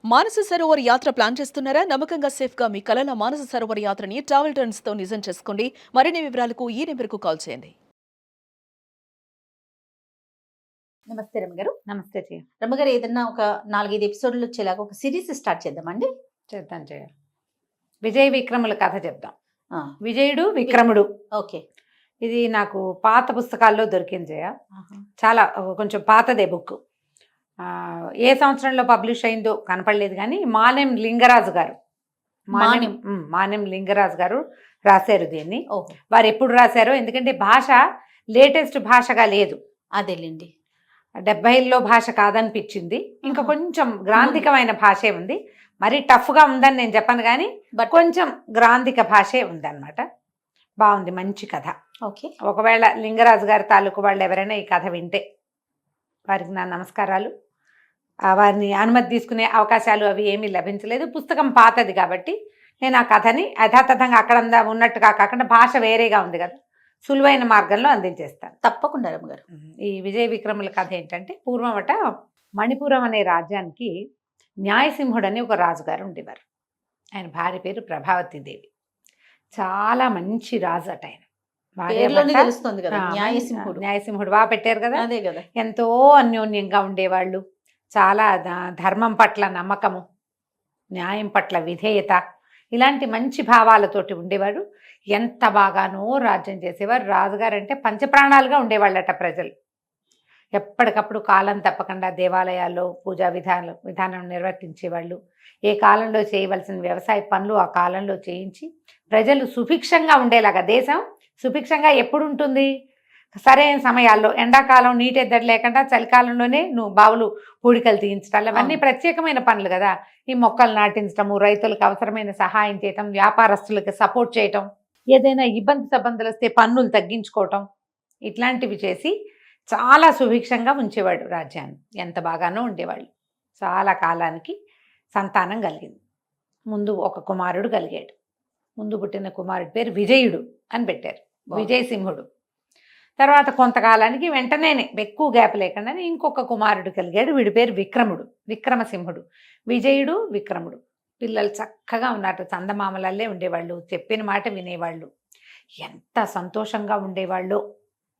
మానస సరోవర్ యాత్ర ప్లాన్ చేస్తున్నారా? నమ్మకంగా సేఫ్ గా మీ కలల మానస సరోవర్ యాత్రని ట్రావెల్ టర్న్స్ తో నిజం చేసుకోండి. మరిన్ని వివరాలకు ఈ నెంబర్కు కాల్ చేయండి. నమస్తే రమ్మగారు. నమస్తే జయ. రమ్మగారు, ఏదన్నా ఒక 4-5 ఎపిసోడ్లు వచ్చేలాగా ఒక సిరీస్ స్టార్ట్ చేద్దామండి. చేద్దాం జయ. విజయ విక్రముల కథ చెప్దాం. ఆ, విజయుడు విక్రముడు. ఓకే. ఇది నాకు పాత పుస్తకాల్లో దొరికింది జయ. చాలా కొంచెం పాతదే బుక్. ఏ సంవత్సరంలో పబ్లిష్ అయిందో కనపడలేదు, కానీ మానెం లింగరాజు గారు మానెం లింగరాజు గారు రాశారు దీన్ని. వారు ఎప్పుడు రాశారో, ఎందుకంటే భాష లేటెస్ట్ భాషగా లేదు, అదేలేండి. 70ల్లో భాష కాదనిపించింది. ఇంకా కొంచెం గ్రాంధికమైన భాషే ఉంది. మరి టఫ్గా ఉందని నేను చెప్పను, కానీ కొంచెం గ్రాంధిక భాషే ఉందన్నమాట. బాగుంది, మంచి కథ. ఓకే. ఒకవేళ లింగరాజు గారి తాలూకు వాళ్ళు ఎవరైనా ఈ కథ వింటే వారికి నా నమస్కారాలు. వారిని అనుమతి తీసుకునే అవకాశాలు అవి ఏమీ లభించలేదు. పుస్తకం పాతది కాబట్టి నేను ఆ కథని యథాతథంగా అక్కడ ఉన్నట్టుగా కాకుండా భాష వేరేగా ఉంది కదా, సులువైన మార్గంలో అందించేస్తాను. తప్పకుండా రమ్మగారు. ఈ విజయ విక్రముల కథ ఏంటంటే, పూర్వమట మణిపురం అనే రాజ్యానికి న్యాయసింహుడు అని ఒక రాజుగారు ఉండేవారు. ఆయన భార్య పేరు ప్రభావతీదేవి. చాలా మంచి రాజు అట ఆయన. న్యాయసింహుడు బాగా పెట్టారు కదా, అదే కదా. ఎంతో అన్యోన్యంగా ఉండేవాళ్ళు. చాలా ధర్మం పట్ల నమ్మకము, న్యాయం పట్ల విధేయత, ఇలాంటి మంచి భావాలతోటి ఉండేవాడు. ఎంత బాగానో రాజ్యం చేసేవారు. రాజుగారు అంటే పంచప్రాణాలుగా ఉండేవాళ్ళట ప్రజలు. ఎప్పటికప్పుడు కాలం తప్పకుండా దేవాలయాల్లో పూజా విధానం నిర్వర్తించేవాళ్ళు. ఏ కాలంలో చేయవలసిన వ్యవసాయ పనులు ఆ కాలంలో చేయించి ప్రజలు సుభిక్షంగా ఉండేలాగా. దేశం సుభిక్షంగా ఎప్పుడు ఉంటుంది? సరైన సమయాల్లో, ఎండాకాలం నీటి ఎద్దడి లేకుండా చలికాలంలోనే బావులు పూడికలు తీయించడం, అవన్నీ ప్రత్యేకమైన పనులు కదా. ఈ మొక్కలు నాటించడము, రైతులకు అవసరమైన సహాయం చేయటం, వ్యాపారస్తులకు సపోర్ట్ చేయటం, ఏదైనా ఇబ్బందులు వస్తే పన్నులు తగ్గించుకోవటం, ఇట్లాంటివి చేసి చాలా సుభిక్షంగా ఉంచేవాడు రాజ్యాన్ని. ఎంత బాగానో ఉండేవాళ్ళు. చాలా కాలానికి సంతానం కలిగింది. ముందు ఒక కుమారుడు కలిగాడు. ముందు పుట్టిన కుమారుడి పేరు విజయుడు అని పెట్టారు, విజయసింహుడు. తర్వాత కొంతకాలానికి వెంటనే ఎక్కువ గ్యాప్ లేకుండా ఇంకొక కుమారుడు కలిగాడు. వీడి పేరు విక్రముడు, విక్రమసింహుడు. విజయుడు విక్రముడు పిల్లలు చక్కగా ఉన్నారు. చందమామలల్లే ఉండేవాళ్ళు, చెప్పిన మాట వినేవాళ్ళు, ఎంత సంతోషంగా ఉండేవాళ్ళు.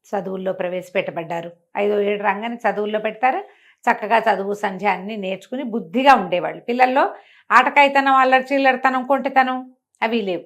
చదువుల్లో ప్రవేశపెట్టబడ్డారు. 5వ ఏడు రంగానే చదువుల్లో పెడతారు. చక్కగా చదువు సంధ్య అన్నీ నేర్చుకుని బుద్ధిగా ఉండేవాళ్ళు. పిల్లల్లో ఆటకాయితనం, అల్లరి చిల్లరితనం, కొంటెతనం అవి లేవు.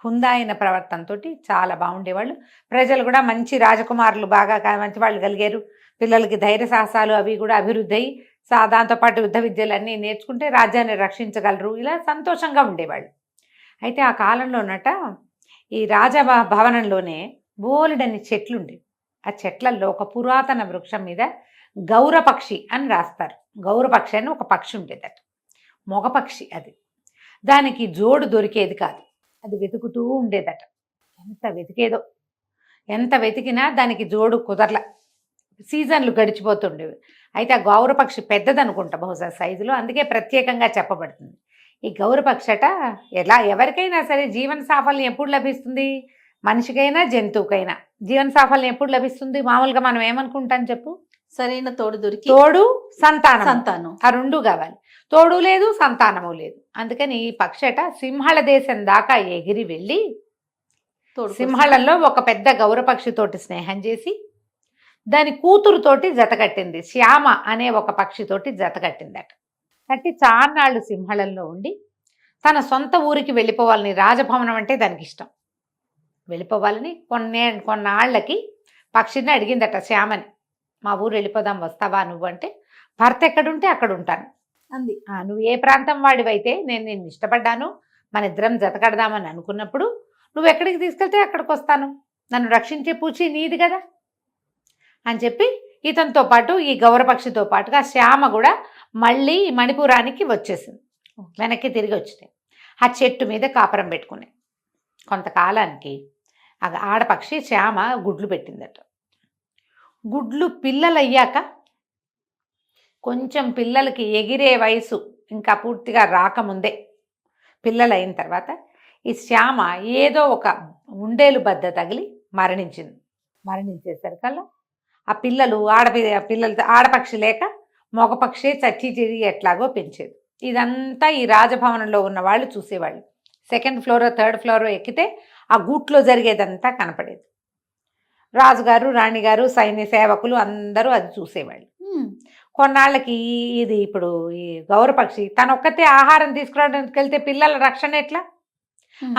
హుందాయిన ప్రవర్తనతో చాలా బాగుండేవాళ్ళు. ప్రజలు కూడా మంచి రాజకుమారులు, బాగా మంచి వాళ్ళు కలిగారు. పిల్లలకి ధైర్య సాహసాలు అవి కూడా అభివృద్ధి అయ్యి దాంతోపాటు యుద్ధ విద్యలు అన్నీ నేర్చుకుంటే రాజ్యాన్ని రక్షించగలరు. ఇలా సంతోషంగా ఉండేవాళ్ళు. అయితే ఆ కాలంలోనట ఈ రాజభవనంలోనే బోలెడని చెట్లు ఉండేవి. ఆ చెట్లల్లో ఒక పురాతన వృక్షం మీద గౌరపక్షి అని రాస్తారు. గౌరపక్షి అని ఒక పక్షి ఉండేదట, మగపక్షి. అది దానికి జోడు దొరికేది కాదు. అది వెతుకుతూ ఉండేదట. ఎంత వెతికినా దానికి జోడు కుదరల. సీజన్లు గడిచిపోతుండేవి. అయితే ఆ గౌరపక్షి పెద్దదనుకుంటా బహుశా సైజులో, అందుకే ప్రత్యేకంగా చెప్పబడుతుంది. ఈ గౌరపక్షి అట ఎవరికైనా సరే జీవన సాఫల్యం ఎప్పుడు లభిస్తుంది? మనిషికైనా జంతువుకైనా జీవన సాఫల్యం ఎప్పుడు లభిస్తుంది? మామూలుగా మనం ఏమనుకుంటాం చెప్పు? సరైన తోడు దొరికి, తోడు సంతానం, ఆ రెండు కావాలి. తోడు లేదు, సంతానము లేదు. అందుకని ఈ పక్షట సింహళ దేశం దాకా ఎగిరి వెళ్ళి సింహళంలో ఒక పెద్ద గౌరపక్షితోటి స్నేహం చేసి దాని కూతురుతోటి జతకట్టింది. శ్యామ అనే ఒక పక్షితోటి జతకట్టిందట. కట్టి చాన్నాళ్ళు సింహళంలో ఉండి తన సొంత ఊరికి వెళ్ళిపోవాలని, రాజభవనం అంటే దానికి ఇష్టం, వెళ్ళిపోవాలని కొన్నాళ్ళకి పక్షిని అడిగిందట శ్యామని. మా ఊరు వెళ్ళిపోదాం, వస్తావా నువ్వు అంటే, భర్త ఎక్కడుంటే అక్కడ ఉంటాను అంది. నువ్వు ఏ ప్రాంతం వాడివైతే నేను నిన్ను ఇష్టపడ్డాను, మన ఇద్దరం జతకడదామని అనుకున్నప్పుడు నువ్వు ఎక్కడికి తీసుకెళ్తే అక్కడికి వస్తాను, నన్ను రక్షించే పూచి నీది కదా అని చెప్పి ఇతనితో పాటు ఈ గౌరపక్షితో పాటుగా శ్యామ కూడా మళ్ళీ మణిపురానికి వచ్చేసింది. వెనక్కి తిరిగి వచ్చినాయి. ఆ చెట్టు మీద కాపురం పెట్టుకున్నాయి. కొంతకాలానికి ఆడపక్షి శ్యామ గుడ్లు పెట్టిందట. గుడ్లు పిల్లలయ్యాక, కొంచెం పిల్లలకి ఎగిరే వయసు ఇంకా పూర్తిగా రాకముందే, పిల్లలైన తర్వాత ఈ శ్యామ ఏదో ఒక ఉండేలు బద్ద తగిలి మరణించేసరికల్లా ఆ పిల్లలు ఆడపక్షి లేక మగపక్షి చచ్చి తిరిగి ఎట్లాగో పెంచేది. ఇదంతా ఈ రాజభవనంలో ఉన్న వాళ్ళు చూసేవాళ్ళు. సెకండ్ ఫ్లోర్ థర్డ్ ఫ్లోర్ ఎక్కితే ఆ గూట్లో జరిగేదంతా కనపడేది. రాజుగారు రాణిగారు సైన్య సేవకులు అందరూ అది చూసేవాళ్ళు. కొన్నాళ్ళకి ఇది ఇప్పుడు ఈ గౌరపక్షి తనొక్కతే ఆహారం తీసుకురావడానికి వెళ్తే పిల్లల రక్షణ ఎట్లా,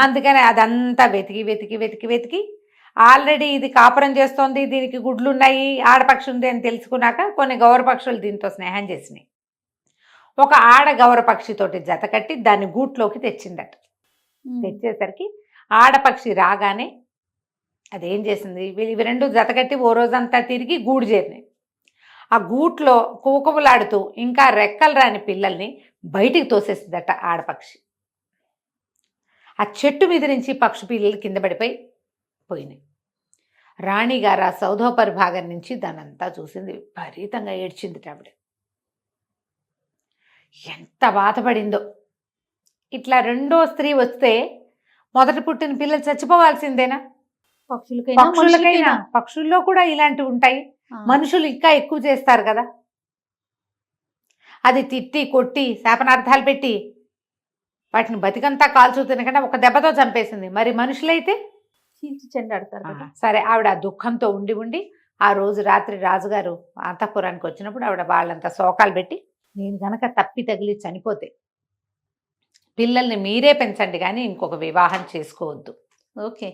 అందుకని అదంతా వెతికి వెతికి వెతికి వెతికి ఆల్రెడీ ఇది కాపురం చేస్తోంది, దీనికి గుడ్లు ఉన్నాయి, ఆడపక్షి ఉంది అని తెలుసుకున్నాక కొన్ని గౌరపక్షులు దీంతో స్నేహం చేసినాయి. ఒక ఆడ గౌరపక్షితోటి జత కట్టి దాన్ని గూట్లోకి తెచ్చిందట. తెచ్చేసరికి ఆడపక్షి రాగానే అదేం చేసింది, ఇవి రెండు జతకట్టి ఓ రోజంతా తిరిగి గూడు చేరినాయి. ఆ గూట్లో కూకబులాడుతూ ఇంకా రెక్కలు రాని పిల్లల్ని బయటికి తోసేసిందట ఆడపక్షి. ఆ చెట్టు మీద నుంచి పక్షి పిల్లలు కింద పడిపోయి పోయినాయి. రాణిగారు ఆ సౌధోపరి భాగం నుంచి దానంతా చూసింది, విపరీతంగా ఏడ్చింది ఆవిడ. ఎంత బాధపడిందో. ఇట్లా రెండో స్త్రీ వస్తే మొదట పుట్టిన పిల్లలు చచ్చిపోవాల్సిందేనా? పక్షులకైనా, పక్షుల్లో కూడా ఇలాంటివి ఉంటాయి. మనుషులు ఇంకా ఎక్కువ చేస్తారు కదా. అది తిట్టి కొట్టి శాపనార్థాలు పెట్టి వాటిని బతికంతా కాల్చు తినకుండా ఒక దెబ్బతో చంపేసింది. మరి మనుషులైతే చెండాడతారు కదా. సరే, ఆవిడ ఆ దుఃఖంతో ఉండి ఉండి ఆ రోజు రాత్రి రాజుగారు అంతఃపురానికి వచ్చినప్పుడు ఆవిడ వాళ్ళంతా శోకాలు పెట్టి, నేను గనక తప్పి తగిలి చనిపోతే పిల్లల్ని మీరే పెంచండి కానీ ఇంకొక వివాహం చేసుకోవద్దు ఓకే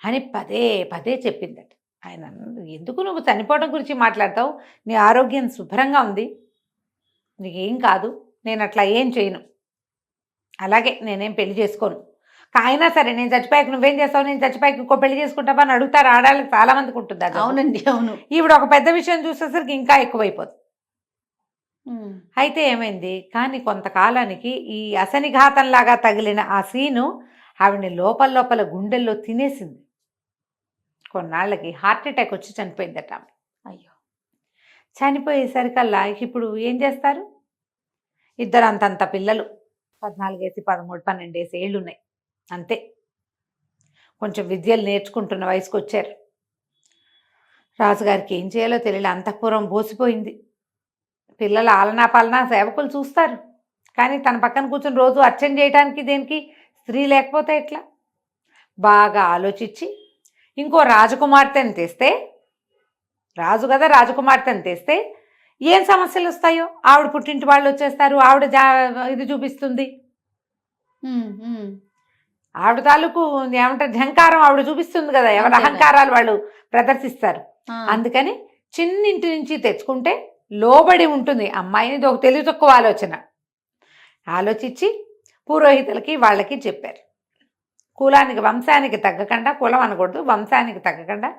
అని పదే పదే చెప్పిందట. ఆయన ఎందుకు నువ్వు చనిపోవడం గురించి మాట్లాడతావు, నీ ఆరోగ్యం శుభ్రంగా ఉంది, నీకేం కాదు, నేను అట్లా ఏం చేయను, అలాగే నేనేం పెళ్లి చేసుకోను, అయినా సరే నేను చచ్చిపోయాక నువ్వేం చేస్తావు, నేను చచ్చిపోయాక ఇంకో పెళ్లి చేసుకుంటావా అని అడుగుతారు ఆడాళ్ళకి చాలా మందికి ఉంటుంది. అవునండి, అవును. ఈవిడ ఒక పెద్ద విషయం చూసేసరికి ఇంకా ఎక్కువైపోతుంది. అయితే ఏమైంది, కానీ కొంతకాలానికి ఈ అసనిఘాతంలాగా తగిలిన ఆ సీను ఆవిడని లోపల లోపల గుండెల్లో తినేసింది. కొన్నాళ్ళకి హార్ట్ అటాక్ వచ్చి చనిపోయిందట ఆమె. అయ్యో, చనిపోయేసరికల్లా ఇప్పుడు ఏం చేస్తారు, ఇద్దరు అంతంత పిల్లలు, 14 13 12 ఏళ్ళు ఉన్నాయి అంతే. కొంచెం విద్యలు నేర్చుకుంటున్న వయసుకు వచ్చారు. రాజుగారికి ఏం చేయాలో తెలియలే, అంతఃపురం బోసిపోయింది. పిల్లల ఆలనా పాలనా సేవకులు చూస్తారు, కానీ తన పక్కన కూర్చొని రోజు అర్చన చేయడానికి దేనికి స్త్రీ లేకపోతే ఎట్లా? బాగా ఆలోచించి ఇంకో రాజకుమార్తెను తెస్తే, రాజు కదా రాజకుమార్తెను తెస్తే ఏం సమస్యలు వస్తాయో, ఆవిడ పుట్టింటి వాళ్ళు వచ్చేస్తారు, ఆవిడ ఇది చూపిస్తుంది, ఆవిడ తాలూకు ఏమంటారు ఝంకారం ఆవిడ చూపిస్తుంది కదా, ఎవరి అహంకారాలు వాళ్ళు ప్రదర్శిస్తారు. అందుకని చిన్నింటి నుంచి తెచ్చుకుంటే లోబడి ఉంటుంది అమ్మాయిని. ఇది ఒక తెలివి తక్కువ ఆలోచన. ఆలోచించి పురోహితులకి వాళ్ళకి చెప్పారు, కులానికి వంశానికి తగ్గకుండా, కులం అనకూడదు, వంశానికి తగ్గకుండా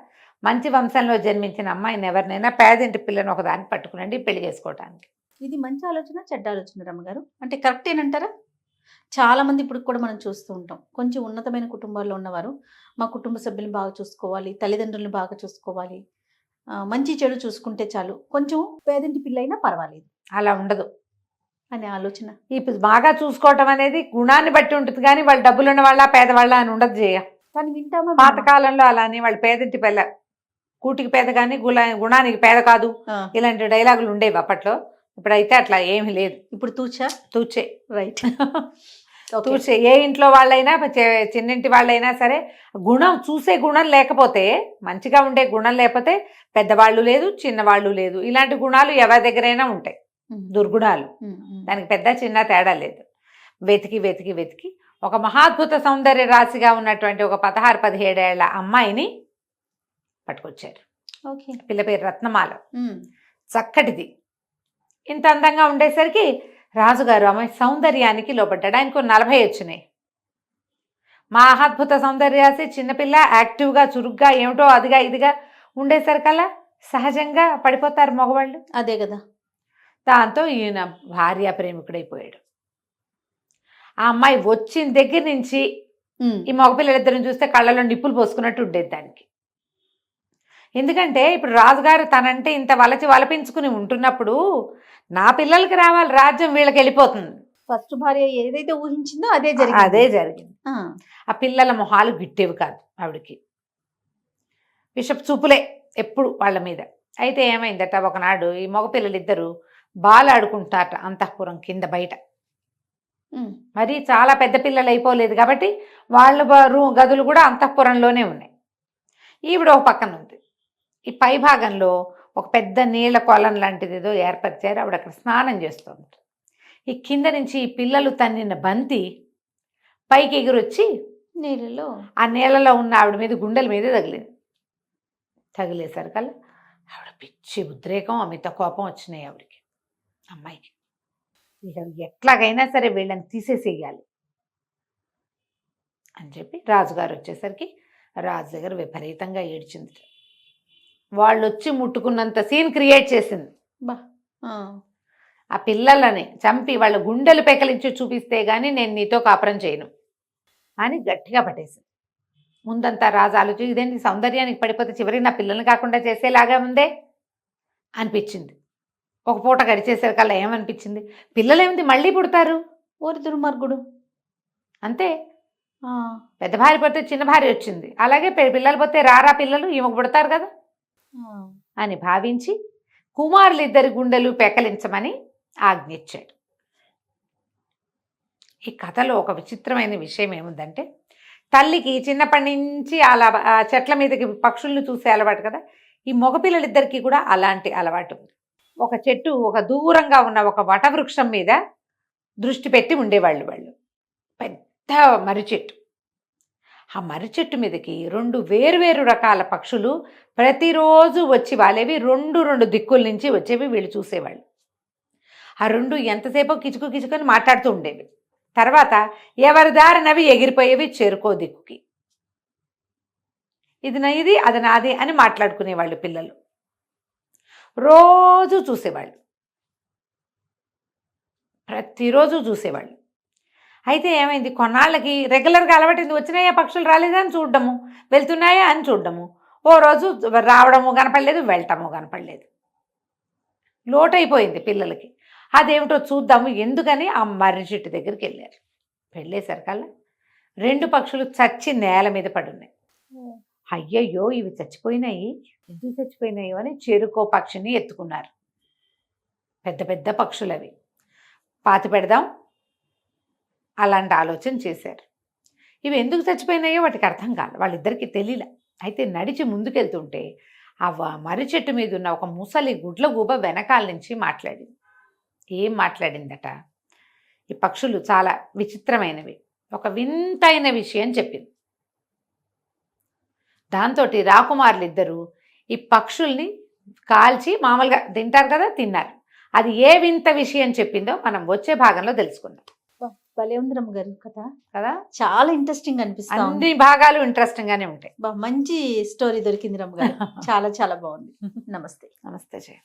మంచి వంశంలో జన్మించిన అమ్మాయిని ఎవరినైనా పేదింటి పిల్లని ఒకదాన్ని పట్టుకునండి పెళ్లి చేసుకోవడానికి. ఇది మంచి ఆలోచన, చెడ్డ ఆలోచన రమ్మగారు? అంటే కరెక్టేనంటారా? చాలా మంది ఇప్పుడు కూడా మనం చూస్తూ ఉంటాం, కొంచెం ఉన్నతమైన కుటుంబాల్లో ఉన్నవారు మా కుటుంబ సభ్యులను బాగా చూసుకోవాలి, తల్లిదండ్రులను బాగా చూసుకోవాలి, మంచి చెడు చూసుకుంటే చాలు, కొంచెం పేదింటి పిల్ల అయినా పర్వాలేదు, అలా ఉండదు అనే ఆలోచన. ఇప్పుడు బాగా చూసుకోవటం అనేది గుణాన్ని బట్టి ఉంటుంది, కానీ వాళ్ళు డబ్బులున్న వాళ్ళ పేదవాళ్ళ అని ఉండదు చేయ. కానీ వింటామా? పాతకాలంలో అలానే వాళ్ళు పేదింటి పిల్ల, కూటికి పేద కానీ గుణానికి పేద కాదు, ఇలాంటి డైలాగులు ఉండేవి అప్పట్లో. ఇప్పుడైతే అట్లా ఏమీ లేదు. ఇప్పుడు తూచే రైట్ తూచే. ఏ ఇంట్లో వాళ్ళైనా చిన్నింటి వాళ్ళైనా సరే గుణం చూసే గుణం లేకపోతే, మంచిగా ఉండే గుణం లేకపోతే పెద్దవాళ్ళు లేదు చిన్నవాళ్ళు లేదు, ఇలాంటి గుణాలు ఎవరి దగ్గరైనా ఉంటాయి, దుర్గుణాలు. దానికి పెద్ద చిన్న తేడా లేదు. వెతికి వెతికి వెతికి ఒక మహాద్భుత సౌందర్య రాశిగా ఉన్నటువంటి ఒక 16-17 ఏళ్ల అమ్మాయిని పట్టుకొచ్చారు. పిల్ల పేరు రత్నమాల, చక్కటిది. ఇంత అందంగా ఉండేసరికి రాజుగారు అమ్మాయి సౌందర్యానికి లోపడ్డాడు. ఆయనకు 40 వచ్చినాయి. మహాద్భుత సౌందర్య రాశి, చిన్నపిల్ల, యాక్టివ్గా చురుగ్గా ఏమిటో అదిగా ఇదిగా ఉండేసరికల్లా సహజంగా పడిపోతారు మగవాళ్ళు. అదే కదా. దాంతో ఈయన భార్య ప్రేమికుడైపోయాడు. ఆ అమ్మాయి వచ్చిన దగ్గర నుంచి ఈ మగపిల్లలిద్దరిని చూస్తే కళ్ళలో నిప్పులు పోసుకున్నట్టు ఉండేది దానికి. ఎందుకంటే ఇప్పుడు రాజుగారు తనంటే ఇంత వలపించుకుని ఉంటున్నప్పుడు నా పిల్లలకి రావాలి రాజ్యం, వీళ్ళకి వెళ్ళిపోతుంది. ఫస్ట్ భార్య ఏదైతే ఊహించిందో అదే జరిగింది. ఆ పిల్లల మొహాలు గిట్టేవి కాదు ఆవిడకి, విషపు చూపులే ఎప్పుడు వాళ్ళ మీద. అయితే ఏమైందట, ఒకనాడు ఈ మగపిల్లలిద్దరూ బాలాడుకుంటారట అంతఃపురం కింద బయట. ఉమ్. మరి చాలా పెద్ద పిల్లలు అయిపోలేదు కాబట్టి వాళ్ళ గదులు కూడా అంతఃపురంలోనే ఉన్నాయి. ఈవిడ ఒక పక్కన ఉంది. ఈ పై భాగంలో ఒక పెద్ద నీళ్ల కొలం లాంటిది ఏదో ఏర్పరిచారు. ఆవిడ అక్కడ స్నానం చేస్తుంది. ఈ కింద నుంచి ఈ పిల్లలు తన్నిన బంతి పైకి ఎగురొచ్చి నీళ్ళలో ఆ నీళ్ళలో ఉన్న ఆవిడ మీద గుండెల మీద తగిలింది. తగిలేసరికల్లా ఆవిడ పిచ్చి ఉద్రేకం, అమిత కోపం వచ్చినాయి ఆవిడకి, అమ్మాయికి. ఇక ఎట్లాగైనా సరే వీళ్ళని తీసేసేయాలి అని చెప్పి రాజుగారు వచ్చేసరికి రాజు దగ్గర విపరీతంగా ఏడ్చింది. వాళ్ళు వచ్చి ముట్టుకున్నంత సీన్ క్రియేట్ చేసింది. బా ఆ. ఆ పిల్లలని చంపి వాళ్ళ గుండెలు పెకలించి చూపిస్తే గానీ నేను నీతో కాపురం చేయను అని గట్టిగా పట్టేసింది. ముందంతా రాజు ఆలోచి ఇదేంటి సౌందర్యానికి పడిపోతే చివరికి నా పిల్లల్ని కాకుండా చేసేలాగా ఉందే అనిపించింది. ఒక పూట గడిచేసరికల్లా ఏమనిపించింది, పిల్లలేమిటి మళ్ళీ పుడతారు, ఓరి దుర్మార్గుడు. అంతే. ఆ. పెద్ద భార్య పోతే చిన్న భార్య వచ్చింది, అలాగే పిల్లలు పోతే రారా పిల్లలు ఈమెకు పుడతారు కదా ఆ. అని భావించి కుమారులిద్దరి గుండెలు పెకలించమని ఆజ్ఞించాడు. ఈ కథలో ఒక విచిత్రమైన విషయం ఏముందంటే, తల్లికి చిన్నప్పటి నుంచి అలా ఆ చెట్ల మీదకి పక్షుల్ని చూసే అలవాటు కదా, ఈ మగపిల్లలిద్దరికీ కూడా అలాంటి అలవాటు ఉంది. ఒక చెట్టు ఒక దూరంగా ఉన్న ఒక వటవృక్షం మీద దృష్టి పెట్టి ఉండేవాళ్ళు. వాళ్ళు పెద్ద మర్రి చెట్టు. ఆ మర్రి చెట్టు మీదకి 2 వేరువేరు రకాల పక్షులు ప్రతిరోజు వచ్చి వాలేవి, 2 దిక్కుల నుంచి వచ్చేవి. వీళ్ళు చూసేవాళ్ళు. ఆ 2 ఎంతసేపో కిచుకుని మాట్లాడుతూ ఉండేవి. తర్వాత ఎవరి దారినవి ఎగిరిపోయేవి చేరుకో దిక్కుకి. ఇది నాది అది నాది అని మాట్లాడుకునేవాళ్ళు పిల్లలు. రోజు చూసేవాళ్ళు, ప్రతిరోజు చూసేవాళ్ళు. అయితే ఏమైంది, కొన్నాళ్ళకి రెగ్యులర్గా అలవాటింది. వచ్చినాయా పక్షులు, రాలేదా అని చూడడము, వెళ్తున్నాయా అని చూడడము. ఓ రోజు రావడము కనపడలేదు, వెళ్ళటము కనపడలేదు. లోటైపోయింది పిల్లలకి. అదేమిటో చూద్దాము ఎందుకని ఆ మర్రి చెట్టు దగ్గరికి వెళ్ళారు. వెళ్ళేసరికల్లా 2 పక్షులు చచ్చి నేల మీద పడున్నాయి. అయ్యయ్యో ఇవి చచ్చిపోయినాయి, ఎందుకు చచ్చిపోయినాయో అని చెరుకో పక్షిని ఎత్తుకున్నారు. పెద్ద పెద్ద పక్షులు అవి, పాతి పెడదాం అలాంటి ఆలోచన చేశారు. ఇవి ఎందుకు చచ్చిపోయినాయో వాటికి అర్థం కాదు, వాళ్ళిద్దరికీ తెలియలే. అయితే నడిచి ముందుకెళ్తుంటే ఆ మర్రి చెట్టు మీద ఉన్న ఒక ముసలి గుడ్లగూబ వెనకాల నుంచి మాట్లాడింది. ఏం మాట్లాడిందట, ఈ పక్షులు చాలా విచిత్రమైనవి, ఒక వింతైన విషయం చెప్పింది. దాంతో రాకుమారులిద్దరూ ఈ పక్షుల్ని కాల్చి మామూలుగా తింటారు కదా, తిన్నారు. అది ఏ వింత విషయం చెప్పిందో మనం వచ్చే భాగంలో తెలుసుకుందాం. భలే ఉంది రమ్మగారు కథ కదా, చాలా ఇంట్రెస్టింగ్ అనిపిస్తుంది. అన్ని భాగాలు ఇంట్రెస్టింగ్ గానే ఉంటాయి. మంచి స్టోరీ దొరికింది రమ్మగారు. చాలా చాలా బాగుంది. నమస్తే. నమస్తే జయ.